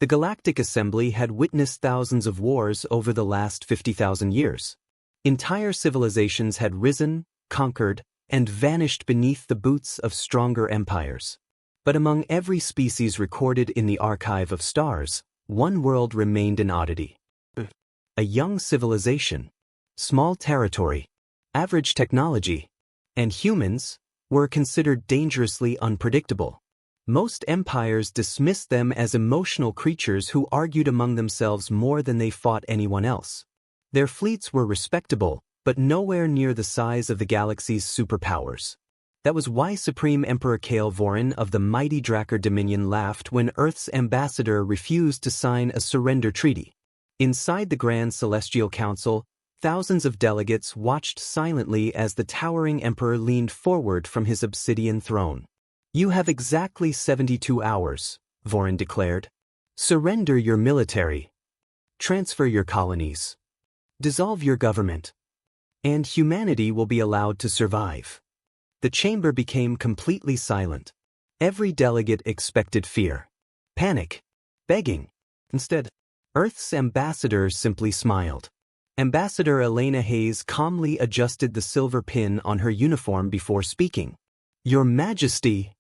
The Galactic Assembly had witnessed thousands of wars over the last 50,000 years. Entire civilizations had risen, conquered, and vanished beneath the boots of stronger empires. But among every species recorded in the Archive of Stars, one world remained an oddity. A young civilization, small territory, average technology, and humans were considered dangerously unpredictable. Most empires dismissed them as emotional creatures who argued among themselves more than they fought anyone else. Their fleets were respectable, but nowhere near the size of the galaxy's superpowers. That was why Supreme Emperor Kael Vorin of the mighty Drakkar Dominion laughed when Earth's ambassador refused to sign a surrender treaty. Inside the Grand Celestial Council, thousands of delegates watched silently as the towering emperor leaned forward from his obsidian throne. "You have exactly 72 hours, Vorin declared. Surrender your military. Transfer your colonies. Dissolve your government. And humanity will be allowed to survive." The chamber became completely silent. Every delegate expected fear, panic, begging. Instead, Earth's ambassador simply smiled. Ambassador Elena Hayes calmly adjusted the silver pin on her uniform before speaking. "Your Majesty,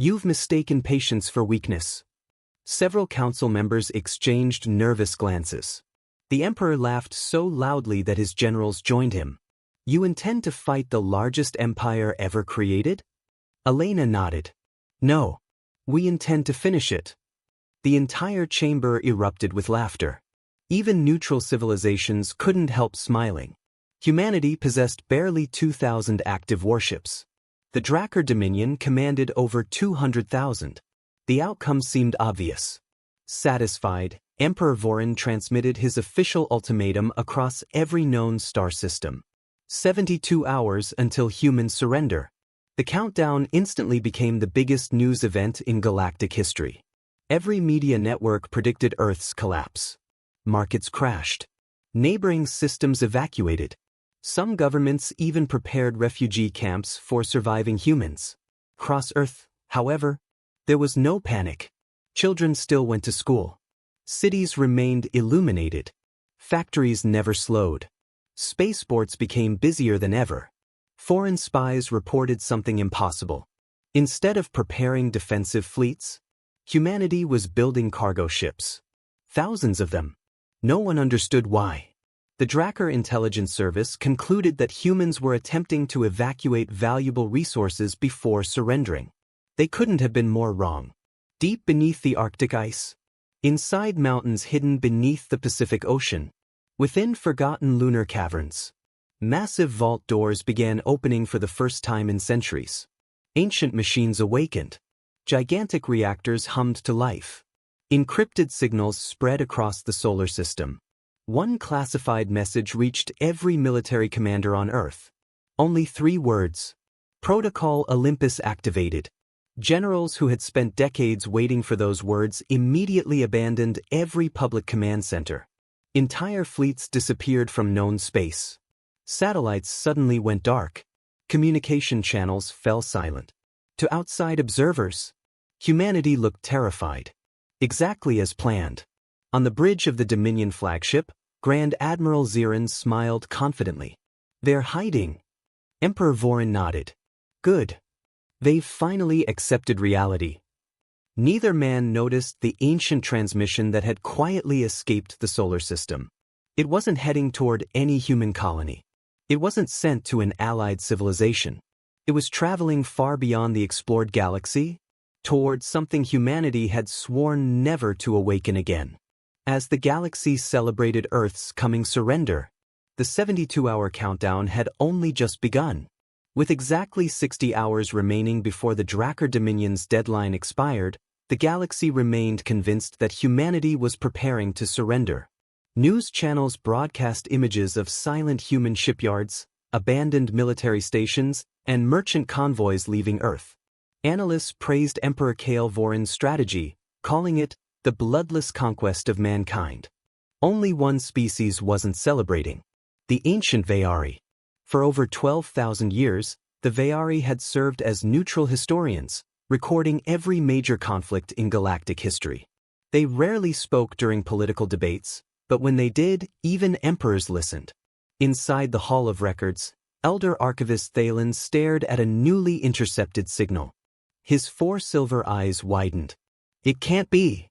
you've mistaken patience for weakness." Several council members exchanged nervous glances. The emperor laughed so loudly that his generals joined him. "You intend to fight the largest empire ever created?" Elena nodded. "No. We intend to finish it." The entire chamber erupted with laughter. Even neutral civilizations couldn't help smiling. Humanity possessed barely 2,000 active warships. The Drakkar Dominion commanded over 200,000. The outcome seemed obvious. Satisfied, Emperor Vorin transmitted his official ultimatum across every known star system. 72 hours until human surrender. The countdown instantly became the biggest news event in galactic history. Every media network predicted Earth's collapse. Markets crashed. Neighboring systems evacuated. Some governments even prepared refugee camps for surviving humans. Across Earth, however, there was no panic. Children still went to school. Cities remained illuminated. Factories never slowed. Spaceports became busier than ever. Foreign spies reported something impossible. Instead of preparing defensive fleets, humanity was building cargo ships. Thousands of them. No one understood why. The Drakkar Intelligence Service concluded that humans were attempting to evacuate valuable resources before surrendering. They couldn't have been more wrong. Deep beneath the Arctic ice, inside mountains hidden beneath the Pacific Ocean, within forgotten lunar caverns, massive vault doors began opening for the first time in centuries. Ancient machines awakened. Gigantic reactors hummed to life. Encrypted signals spread across the solar system. One classified message reached every military commander on Earth. Only 3 words. Protocol Olympus activated. Generals who had spent decades waiting for those words immediately abandoned every public command center. Entire fleets disappeared from known space. Satellites suddenly went dark. Communication channels fell silent. To outside observers, humanity looked terrified. Exactly as planned. On the bridge of the Dominion flagship, Grand Admiral Zirin smiled confidently. "They're hiding." Emperor Vorin nodded. "Good. They've finally accepted reality." Neither man noticed the ancient transmission that had quietly escaped the solar system. It wasn't heading toward any human colony. It wasn't sent to an allied civilization. It was traveling far beyond the explored galaxy, toward something humanity had sworn never to awaken again. As the galaxy celebrated Earth's coming surrender, the 72-hour countdown had only just begun. With exactly 60 hours remaining before the Drakkar Dominion's deadline expired, the galaxy remained convinced that humanity was preparing to surrender. News channels broadcast images of silent human shipyards, abandoned military stations, and merchant convoys leaving Earth. Analysts praised Emperor Kael Vorin's strategy, calling it the bloodless conquest of mankind. Only one species wasn't celebrating: the ancient Vayari. For over 12,000 years, the Vayari had served as neutral historians, recording every major conflict in galactic history. They rarely spoke during political debates, but when they did, even emperors listened. Inside the Hall of Records, Elder Archivist Thalen stared at a newly intercepted signal. His 4 silver eyes widened. "It can't be,"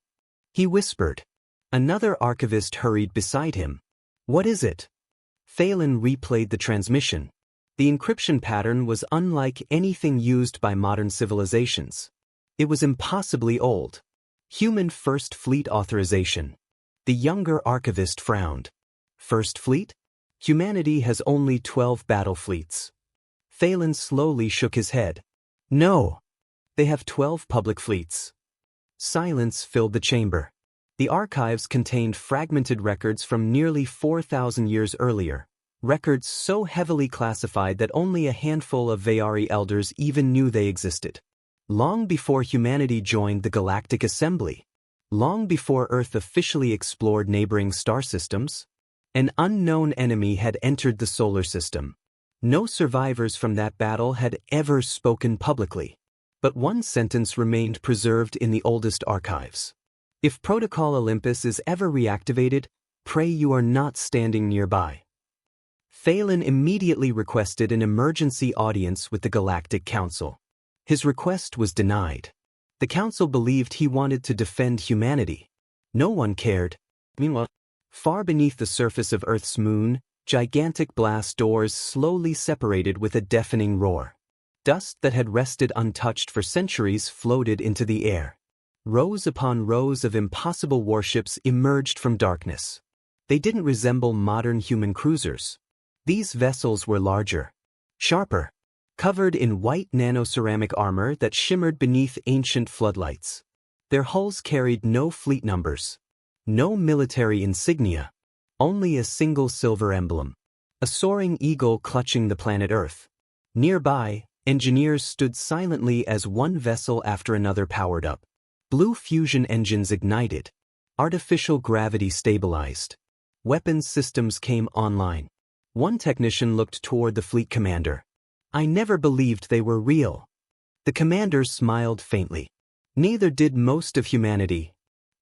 he whispered. Another archivist hurried beside him. "What is it?" Thalen replayed the transmission. The encryption pattern was unlike anything used by modern civilizations. It was impossibly old. Human First Fleet authorization. The younger archivist frowned. First Fleet? Humanity has only 12 battle fleets. Thalen slowly shook his head. No. They have 12 public fleets. Silence filled the chamber. The archives contained fragmented records from nearly 4,000 years earlier, records so heavily classified that only a handful of Vayari elders even knew they existed. Long before humanity joined the Galactic Assembly, long before Earth officially explored neighboring star systems, an unknown enemy had entered the solar system. No survivors from that battle had ever spoken publicly. But one sentence remained preserved in the oldest archives. "If Protocol Olympus is ever reactivated, pray you are not standing nearby." Thalen immediately requested an emergency audience with the Galactic Council. His request was denied. The Council believed he wanted to defend humanity. No one cared. Meanwhile, far beneath the surface of Earth's moon, gigantic blast doors slowly separated with a deafening roar. Dust that had rested untouched for centuries floated into the air. Rows upon rows of impossible warships emerged from darkness. They didn't resemble modern human cruisers. These vessels were larger, sharper, covered in white nanoceramic armor that shimmered beneath ancient floodlights. Their hulls carried no fleet numbers, no military insignia, only a single silver emblem, a soaring eagle clutching the planet Earth. Nearby, engineers stood silently as one vessel after another powered up. Blue fusion engines ignited. Artificial gravity stabilized. Weapons systems came online. One technician looked toward the fleet commander. "I never believed they were real." The commander smiled faintly. Neither did most of humanity.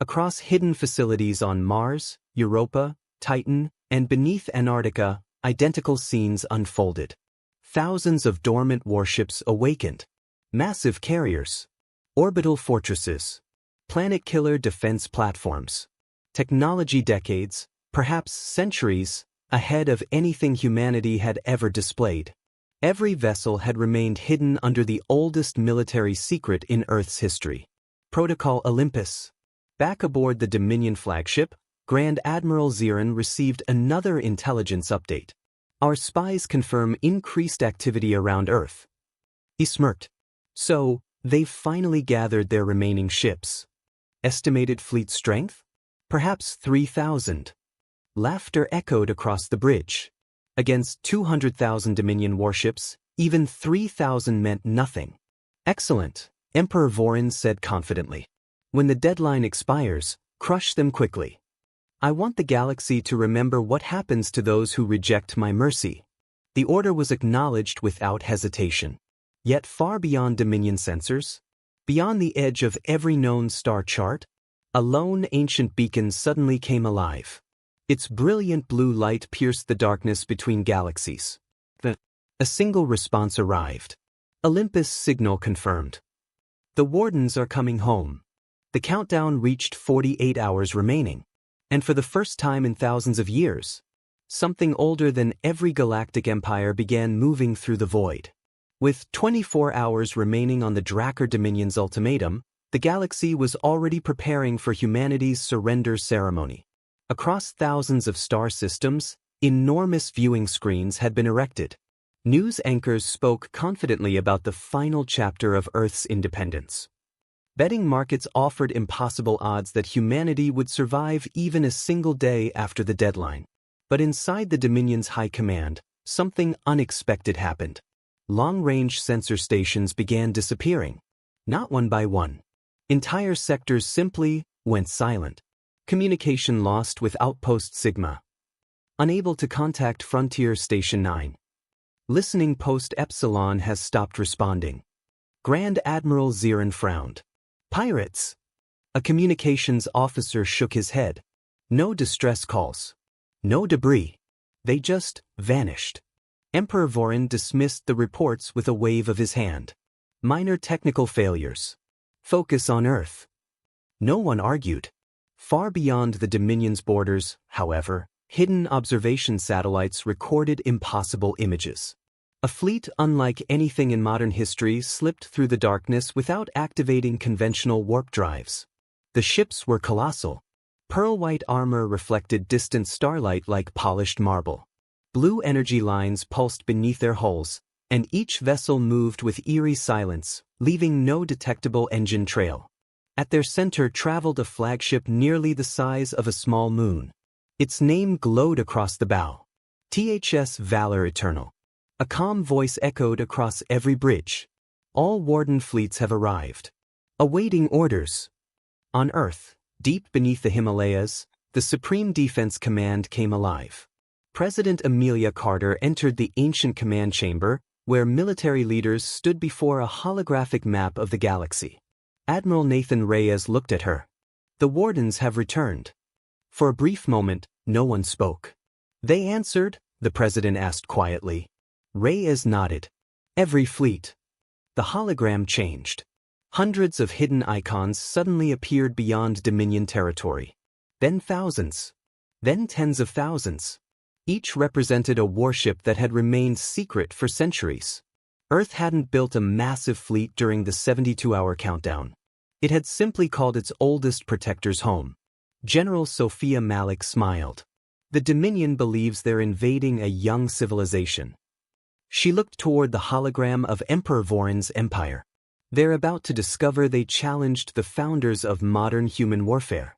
Across hidden facilities on Mars, Europa, Titan, and beneath Antarctica, identical scenes unfolded. Thousands of dormant warships awakened. Massive carriers. Orbital fortresses. Planet-killer defense platforms. Technology decades, perhaps centuries, ahead of anything humanity had ever displayed. Every vessel had remained hidden under the oldest military secret in Earth's history. Protocol Olympus. Back aboard the Dominion flagship, Grand Admiral Ziran received another intelligence update. "Our spies confirm increased activity around Earth." He smirked. "So, they've finally gathered their remaining ships. Estimated fleet strength? Perhaps 3,000. Laughter echoed across the bridge. Against 200,000 Dominion warships, even 3,000 meant nothing. "Excellent," Emperor Vorin said confidently. "When the deadline expires, crush them quickly. I want the galaxy to remember what happens to those who reject my mercy." The order was acknowledged without hesitation. Yet far beyond Dominion sensors, beyond the edge of every known star chart, a lone ancient beacon suddenly came alive. Its brilliant blue light pierced the darkness between galaxies. A single response arrived. Olympus signal confirmed. "The Wardens are coming home." The countdown reached 48 hours remaining. And for the first time in thousands of years, something older than every galactic empire began moving through the void. With 24 hours remaining on the Drakkar Dominion's ultimatum, the galaxy was already preparing for humanity's surrender ceremony. Across thousands of star systems, enormous viewing screens had been erected. News anchors spoke confidently about the final chapter of Earth's independence. Betting markets offered impossible odds that humanity would survive even a single day after the deadline. But inside the Dominion's high command, something unexpected happened. Long-range sensor stations began disappearing. Not one by one. Entire sectors simply went silent. Communication lost with Outpost Sigma. Unable to contact Frontier Station 9. Listening Post Epsilon has stopped responding. Grand Admiral Ziran frowned. "Pirates!" A communications officer shook his head. No distress calls. No debris. They just vanished. Emperor Vorin dismissed the reports with a wave of his hand. Minor technical failures. Focus on Earth. No one argued. Far beyond the Dominion's borders, however, hidden observation satellites recorded impossible images. A fleet unlike anything in modern history slipped through the darkness without activating conventional warp drives. The ships were colossal. Pearl-white armor reflected distant starlight like polished marble. Blue energy lines pulsed beneath their hulls, and each vessel moved with eerie silence, leaving no detectable engine trail. At their center traveled a flagship nearly the size of a small moon. Its name glowed across the bow. THS Valor Eternal. A calm voice echoed across every bridge. All Warden fleets have arrived. Awaiting orders. On Earth, deep beneath the Himalayas, the Supreme Defense Command came alive. President Amelia Carter entered the ancient command chamber, where military leaders stood before a holographic map of the galaxy. Admiral Nathan Reyes looked at her. The Wardens have returned. For a brief moment, no one spoke. They answered, the President asked quietly. Reyes nodded. Every fleet. The hologram changed. Hundreds of hidden icons suddenly appeared beyond Dominion territory. Then thousands. Then tens of thousands. Each represented a warship that had remained secret for centuries. Earth hadn't built a massive fleet during the 72-hour countdown. It had simply called its oldest protectors home. General Sophia Malik smiled. The Dominion believes they're invading a young civilization. She looked toward the hologram of Emperor Vorin's empire. They're about to discover they challenged the founders of modern human warfare.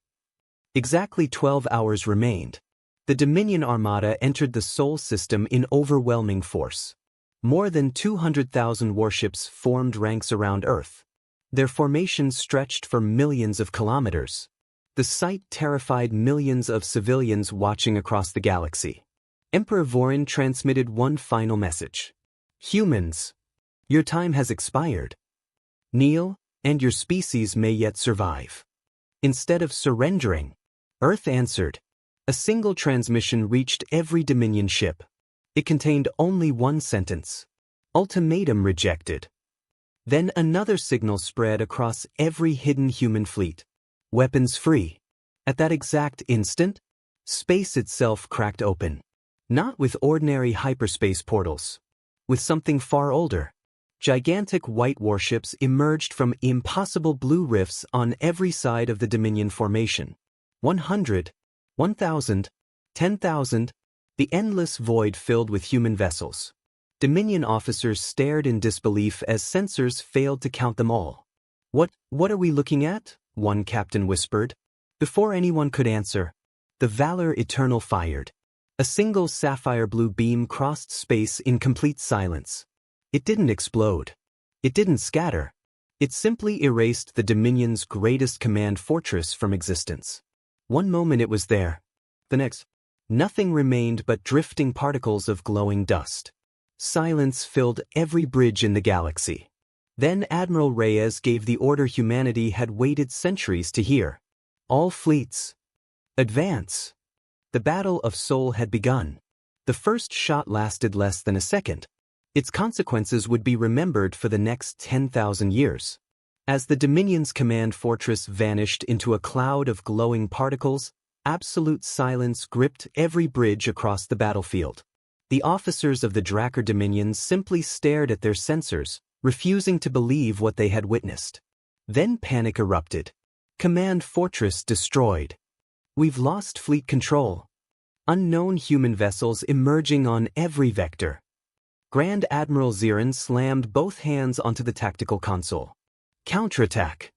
Exactly 12 hours remained. The Dominion Armada entered the Sol system in overwhelming force. More than 200,000 warships formed ranks around Earth. Their formations stretched for millions of kilometers. The sight terrified millions of civilians watching across the galaxy. Emperor Vorin transmitted one final message. Humans, your time has expired. Kneel, and your species may yet survive. Instead of surrendering, Earth answered. A single transmission reached every Dominion ship. It contained only one sentence. Ultimatum rejected. Then another signal spread across every hidden human fleet. Weapons free. At that exact instant, space itself cracked open. Not with ordinary hyperspace portals. With something far older. Gigantic white warships emerged from impossible blue rifts on every side of the Dominion formation. 100, 1,000, 10,000, the endless void filled with human vessels. Dominion officers stared in disbelief as sensors failed to count them all. What are we looking at? One captain whispered. Before anyone could answer, the Valor Eternal fired. A single sapphire blue beam crossed space in complete silence. It didn't explode. It didn't scatter. It simply erased the Dominion's greatest command fortress from existence. One moment it was there. The next, nothing remained but drifting particles of glowing dust. Silence filled every bridge in the galaxy. Then Admiral Reyes gave the order humanity had waited centuries to hear. All fleets, advance. The Battle of Sol had begun. The first shot lasted less than a second. Its consequences would be remembered for the next 10,000 years. As the Dominion's command fortress vanished into a cloud of glowing particles, absolute silence gripped every bridge across the battlefield. The officers of the Drakkar Dominion simply stared at their sensors, refusing to believe what they had witnessed. Then panic erupted. Command fortress destroyed. We've lost fleet control. Unknown human vessels emerging on every vector. Grand Admiral Zirin slammed both hands onto the tactical console. Counterattack.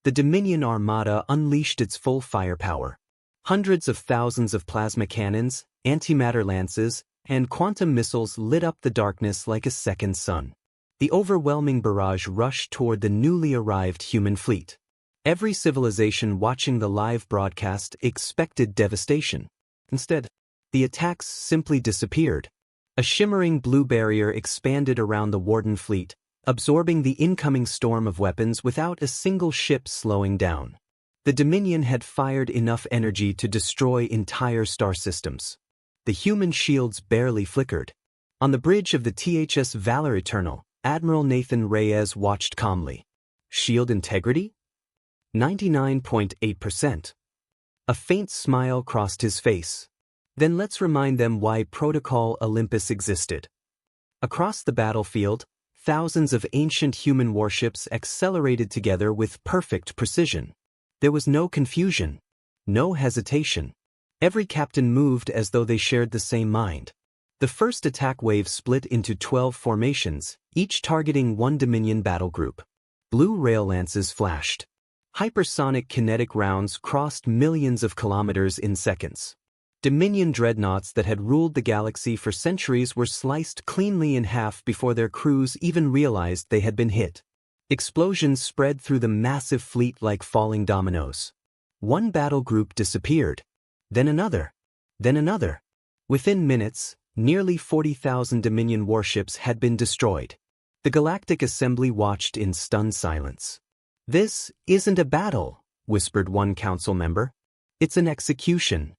The Dominion Armada unleashed its full firepower. Hundreds of thousands of plasma cannons, antimatter lances, and quantum missiles lit up the darkness like a second sun. The overwhelming barrage rushed toward the newly arrived human fleet. Every civilization watching the live broadcast expected devastation. Instead, the attacks simply disappeared. A shimmering blue barrier expanded around the Warden fleet, absorbing the incoming storm of weapons without a single ship slowing down. The Dominion had fired enough energy to destroy entire star systems. The human shields barely flickered. On the bridge of the THS Valor Eternal, Admiral Nathan Reyes watched calmly. Shield integrity? 99.8%. A faint smile crossed his face. Then let's remind them why Protocol Olympus existed. Across the battlefield, thousands of ancient human warships accelerated together with perfect precision. There was no confusion, no hesitation. Every captain moved as though they shared the same mind. The first attack wave split into 12 formations, each targeting one Dominion battle group. Blue rail lances flashed. Hypersonic kinetic rounds crossed millions of kilometers in seconds. Dominion dreadnoughts that had ruled the galaxy for centuries were sliced cleanly in half before their crews even realized they had been hit. Explosions spread through the massive fleet like falling dominoes. One battle group disappeared. Then another. Then another. Within minutes, nearly 40,000 Dominion warships had been destroyed. The Galactic Assembly watched in stunned silence. "This isn't a battle," whispered one council member. "It's an execution."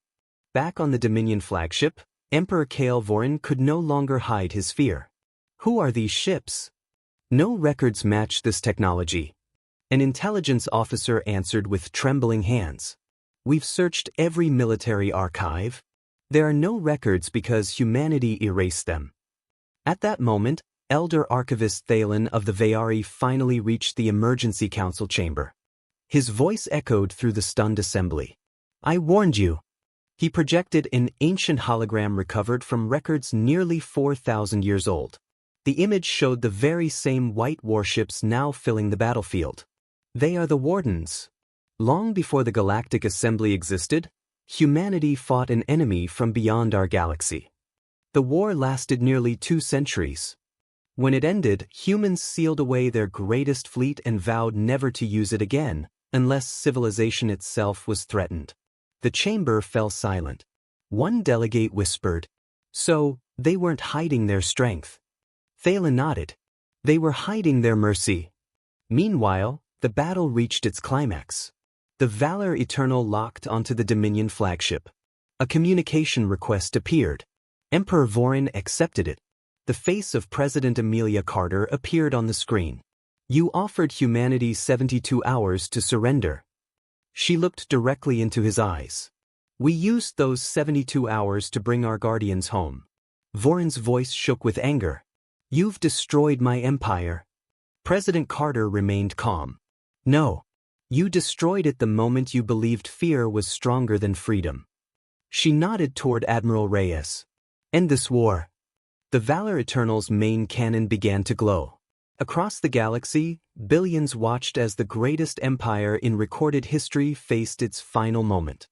Back on the Dominion flagship, Emperor Kale Vorin could no longer hide his fear. "Who are these ships?" "No records match this technology." An intelligence officer answered with trembling hands. "We've searched every military archive. There are no records because humanity erased them." At that moment, Elder Archivist Thalen of the Vayari finally reached the emergency council chamber. His voice echoed through the stunned assembly. "I warned you." He projected an ancient hologram recovered from records nearly 4,000 years old. The image showed the very same white warships now filling the battlefield. "They are the Wardens." Long before the Galactic Assembly existed, humanity fought an enemy from beyond our galaxy. The war lasted nearly 2 centuries. When it ended, humans sealed away their greatest fleet and vowed never to use it again, unless civilization itself was threatened. The chamber fell silent. One delegate whispered, "So, they weren't hiding their strength." Thalen nodded. "They were hiding their mercy." Meanwhile, the battle reached its climax. The Valor Eternal locked onto the Dominion flagship. A communication request appeared. Emperor Vorin accepted it. The face of President Amelia Carter appeared on the screen. "You offered humanity 72 hours to surrender." She looked directly into his eyes. "We used those 72 hours to bring our guardians home." Vorin's voice shook with anger. "You've destroyed my empire." President Carter remained calm. "No. You destroyed it the moment you believed fear was stronger than freedom." She nodded toward Admiral Reyes. "End this war." The Valor Eternal's main cannon began to glow. Across the galaxy, billions watched as the greatest empire in recorded history faced its final moment.